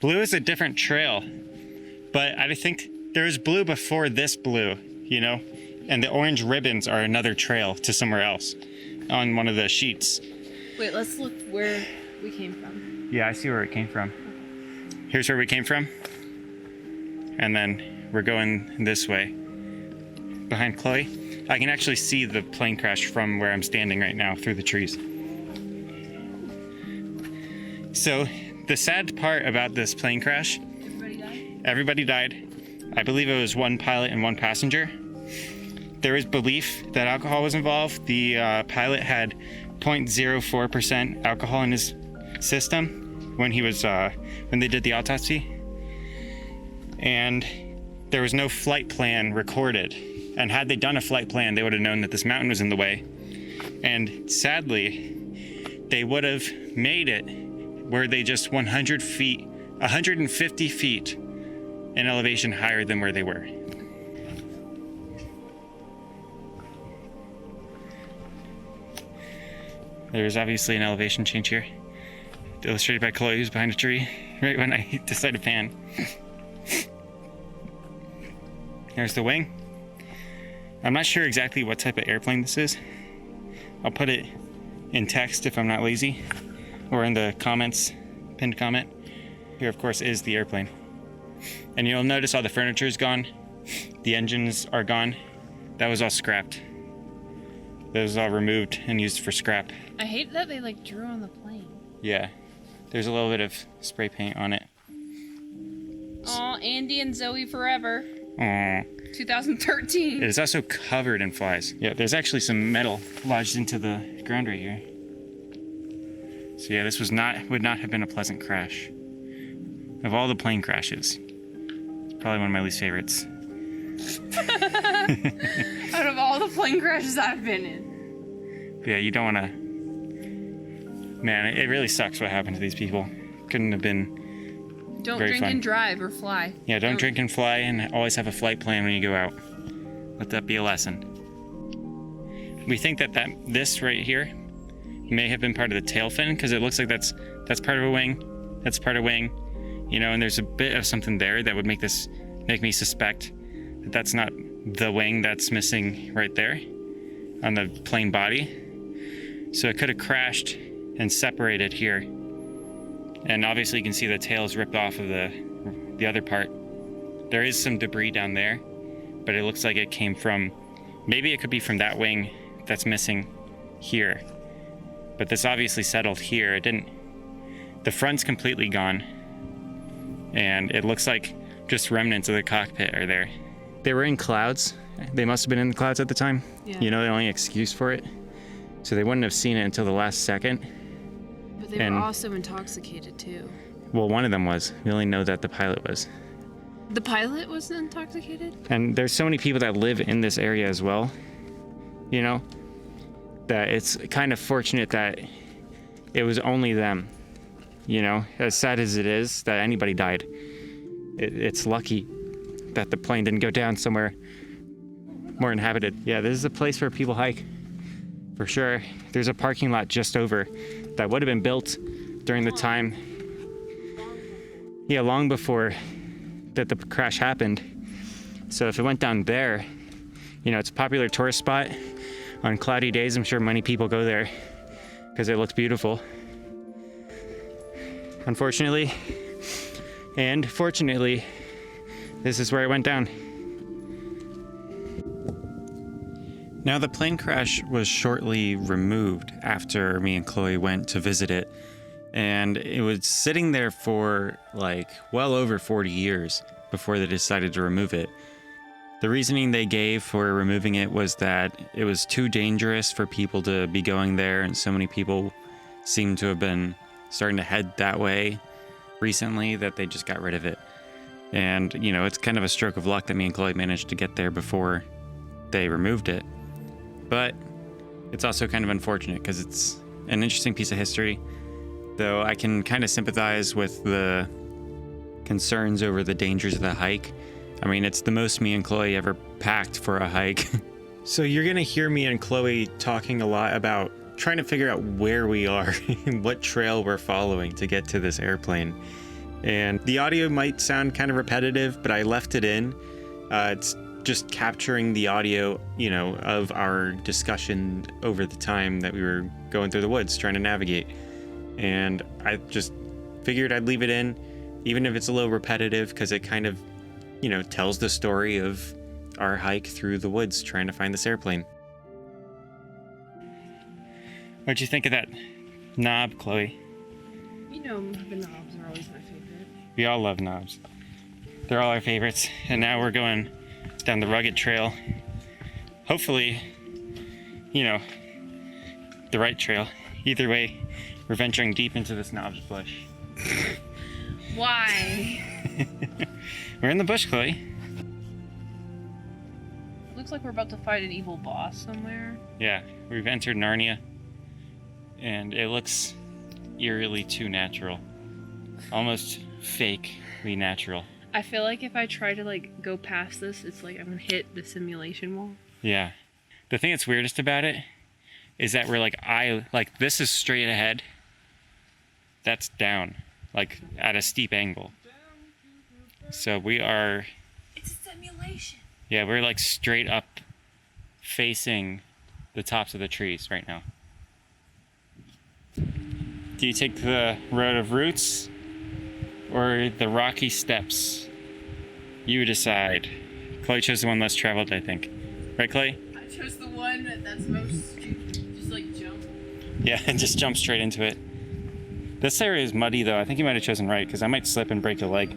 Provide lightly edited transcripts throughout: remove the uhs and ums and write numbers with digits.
Blue is a different trail, but I think there was blue before this blue, you know? And the orange ribbons are another trail to somewhere else on one of the sheets. Wait, let's look where we came from. Yeah, I see where it came from. Here's where we came from. And then we're going this way. Behind Chloe, I can actually see the plane crash from where I'm standing right now through the trees. So the sad part about this plane crash, Everybody died? everybody died. I believe it was one pilot and one passenger. There is belief that alcohol was involved. The pilot had 0.04% alcohol in his system when he was when they did the autopsy, and there was no flight plan recorded. And had they done a flight plan, they would have known that this mountain was in the way. And sadly, they would have made it were they just 150 feet in elevation higher than where they were. There's obviously an elevation change here, illustrated by Chloe, who's behind a tree, right when I decide to pan. There's the wing. I'm not sure exactly what type of airplane this is. I'll put it in text if I'm not lazy, or in the comments, pinned comment. Here, of course, is the airplane. And you'll notice all the furniture is gone. The engines are gone. That was all scrapped. That was all removed and used for scrap. I hate that they like drew on the plane. Yeah, there's a little bit of spray paint on it. Aw, Andy and Zoe forever. Aww. 2013. It is also covered in flies. Yeah, there's actually some metal lodged into the ground right here. So yeah, this would not have been a pleasant crash. Of all the plane crashes, it's probably one of my least favorites. Out of all the plane crashes I've been in. But yeah, you don't want to... Man, it really sucks what happened to these people. Couldn't have been... Don't Very drink fun. and drive or fly. Yeah, don't drink and fly, and always have a flight plan when you go out. Let that be a lesson. We think that this right here may have been part of the tail fin, because it looks like that's part of a wing. That's part of wing. You know, and there's a bit of something there that would make me suspect that that's not the wing that's missing right there on the plane body. So it could have crashed and separated here. And obviously you can see the tail's ripped off of the other part. There is some debris down there, but it looks like it came from, maybe it could be from that wing that's missing here. But this obviously settled here. It didn't, the front's completely gone. And it looks like just remnants of the cockpit are there. They were in clouds. They must have been in the clouds at the time. Yeah. You know, the only excuse for it. So they wouldn't have seen it until the last second. But they were also intoxicated too. Well, one of them was. We only know that the pilot was. The pilot was intoxicated? And there's so many people that live in this area as well, you know, that it's kind of fortunate that it was only them, you know, as sad as it is that anybody died. It's lucky that the plane didn't go down somewhere more inhabited. Yeah, this is a place where people hike, for sure. There's a parking lot just over that would have been built during the time, yeah, long before that the crash happened. So if it went down there, you know, it's a popular tourist spot. On cloudy days, I'm sure many people go there because it looks beautiful. Unfortunately, and fortunately, this is where it went down. Now, the plane crash was shortly removed after me and Chloe went to visit it, and it was sitting there for like well over 40 years before they decided to remove it. The reasoning they gave for removing it was that it was too dangerous for people to be going there, and so many people seem to have been starting to head that way recently that they just got rid of it. And, you know, it's kind of a stroke of luck that me and Chloe managed to get there before they removed it. But it's also kind of unfortunate because it's an interesting piece of history, though I can kind of sympathize with the concerns over the dangers of the hike. I mean, it's the most me and Chloe ever packed for a hike. So you're going to hear me and Chloe talking a lot about trying to figure out where we are and what trail we're following to get to this airplane. And the audio might sound kind of repetitive, but I left it in. It's just capturing the audio, you know, of our discussion over the time that we were going through the woods trying to navigate. And I just figured I'd leave it in, even if it's a little repetitive, because it kind of, you know, tells the story of our hike through the woods trying to find this airplane. What'd you think of that knob, Chloe? You know, the knobs are always my favorite. We all love knobs. They're all our favorites. And now we're going down the rugged trail. Hopefully, you know, the right trail. Either way, we're venturing deep into this knobs bush. Why? We're in the bush, Chloe. Looks like we're about to fight an evil boss somewhere. Yeah, we've entered Narnia. And it looks eerily too natural. Almost fakely natural. I feel like if I try to like go past this, it's like I'm gonna hit the simulation wall. Yeah. The thing that's weirdest about it is that we're like this is straight ahead. That's down, like at a steep angle. So we are. It's a simulation. Yeah, we're like straight up facing the tops of the trees right now. Do you take the road of roots or the rocky steps? You decide. Chloe chose the one less traveled, I think. Right, Chloe? I chose the one that's most stupid. Just like jump. Yeah, and just jump straight into it. This area is muddy though. I think you might have chosen right because I might slip and break a leg.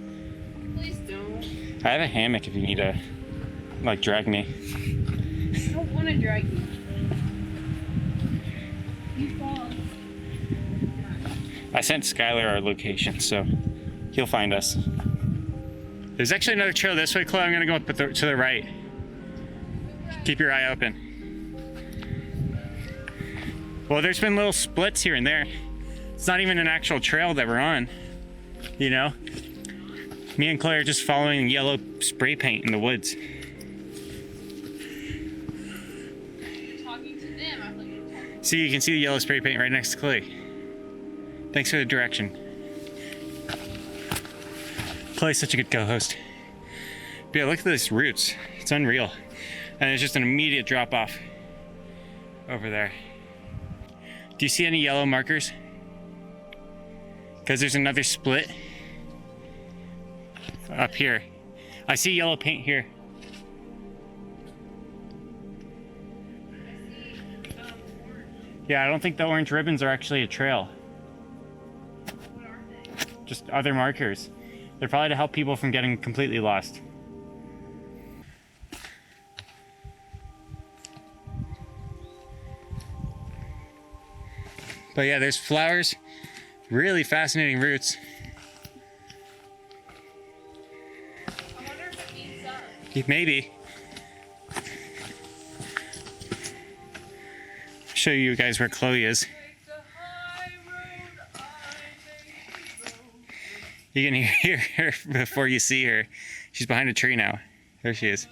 Please don't. I have a hammock if you need to, like, drag me. I don't want to drag you. You fall. I sent Skylar our location, so he'll find us. There's actually another trail this way, Chloe. I'm gonna go up to the right. Keep your eye open. Well, there's been little splits here and there. It's not even an actual trail that we're on, you know? Me and Chloe are just following yellow spray paint in the woods. You're talking to them. I thought you were talking. See, you can see the yellow spray paint right next to Chloe. Thanks for the direction. Chloe's such a good co-host. But yeah, look at these roots. It's unreal. And it's just an immediate drop off over there. Do you see any yellow markers? Because there's another split up here. I see yellow paint here. Yeah, I don't think the orange ribbons are actually a trail. What are they? Just other markers. They're probably to help people from getting completely lost. But yeah, there's flowers, really fascinating roots. I wonder if it eats up. Maybe. Show you guys where Chloe is. You can hear her before you see her. She's behind a tree now. There she is.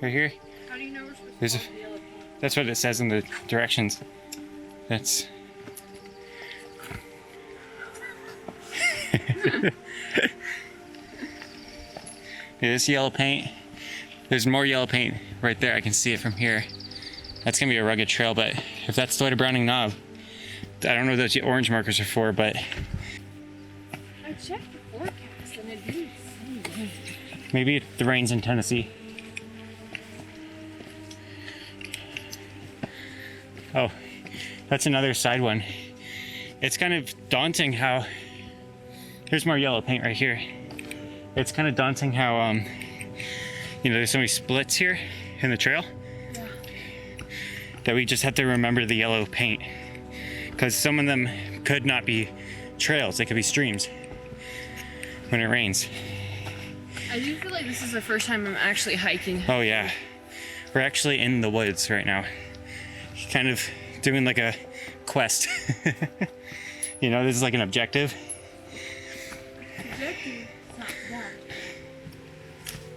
Right here. How do you know we're supposed There's to a- follow the yellow paint? That's what it says in the directions. That's. This yellow paint. There's more yellow paint right there. I can see it from here. That's gonna be a rugged trail, but if that's the way to Browning Knob, I don't know what those orange markers are for, but I checked the forecast and it didn't say. maybe the rain's in Tennessee. Oh, that's another side one. It's kind of daunting how, here's more yellow paint right here. It's kind of daunting how, you know, there's so many splits here in the trail. Yeah. That we just have to remember the yellow paint. Because some of them could not be trails, they could be streams when it rains. I do feel like this is the first time I'm actually hiking. Oh yeah, we're actually in the woods right now. Kind of doing like a quest. You know, this is like an objective. Objective? It's not that.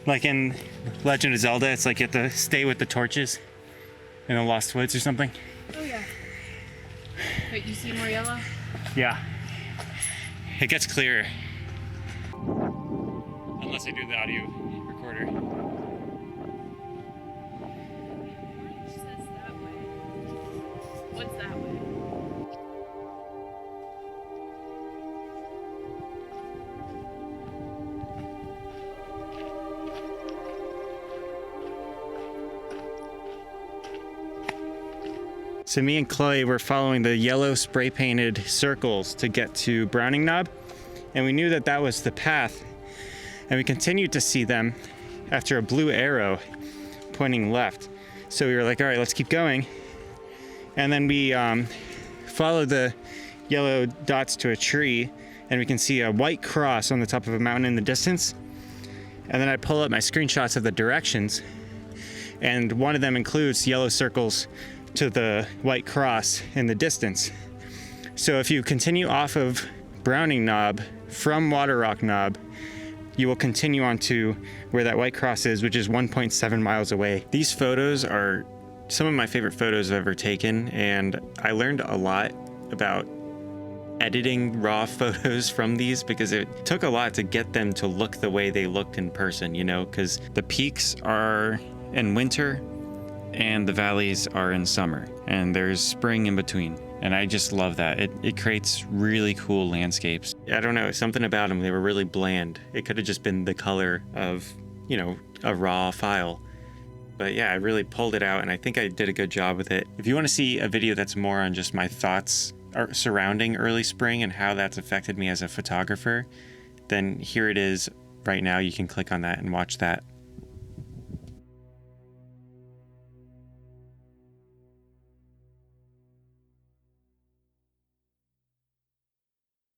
Like in Legend of Zelda, it's like you have to stay with the torches in the Lost Woods or something. Oh yeah. Wait, you see more yellow? Yeah. It gets clearer. Unless I do the audio recorder. It says that way. What's that way? So me and Chloe were following the yellow spray painted circles to get to Browning Knob, and we knew that that was the path, and we continued to see them after a blue arrow pointing left. So we were like, all right, let's keep going. And then we followed the yellow dots to a tree, and we can see a white cross on the top of a mountain in the distance. And then I pull up my screenshots of the directions, and one of them includes yellow circles to the white cross in the distance. So if you continue off of Browning Knob from Waterrock Knob, you will continue on to where that white cross is, which is 1.7 miles away. These photos are some of my favorite photos I've ever taken, and I learned a lot about editing raw photos from these because it took a lot to get them to look the way they looked in person, you know, because the peaks are in winter and the valleys are in summer, and there's spring in between. And I just love that. It creates really cool landscapes. I don't know, something about them, they were really bland. It could have just been the color of, you know, a raw file. But yeah, I really pulled it out, and I think I did a good job with it. If you want to see a video that's more on just my thoughts surrounding early spring and how that's affected me as a photographer, then here it is right now. You can click on that and watch that.